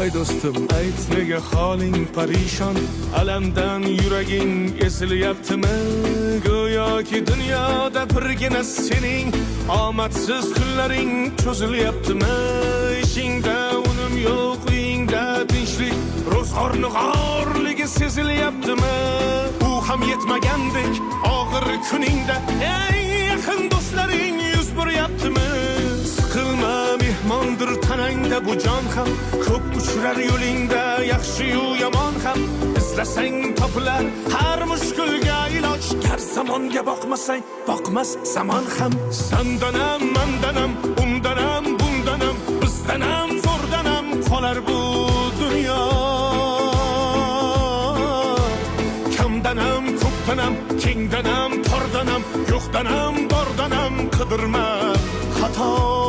voy do'stim, ayt nega holing parishon, alamdan yuraging esilyaptimi? Go'yoki dunyoda birgina sening omadsiz kunlaring cho'zilyaptimi? Ishingda unum yo'q, uyingda tinchlik, ro'zg'orni g'orligi sezilyaptimi? U ham yetmagandek og'ir kuningda eng yaqin do'stlaring yuz buryaptimi? Siqilma, mehmondir tanangda bu jon ham, ko'p uchrar yo'lingda yaxshi-yu yomon ham. İzlasang topilar har mushkulga iloj, gar zamonga boqmasang boqmas zamon ham. Sandanam, mandanam, undanam, bundanam, bizdanam, zo'rdanam qolar bu dunyo. Kamdanam, ko'pdanam, kengdanam, tordanam, yo'qdanam, bordanam, qidirma xato.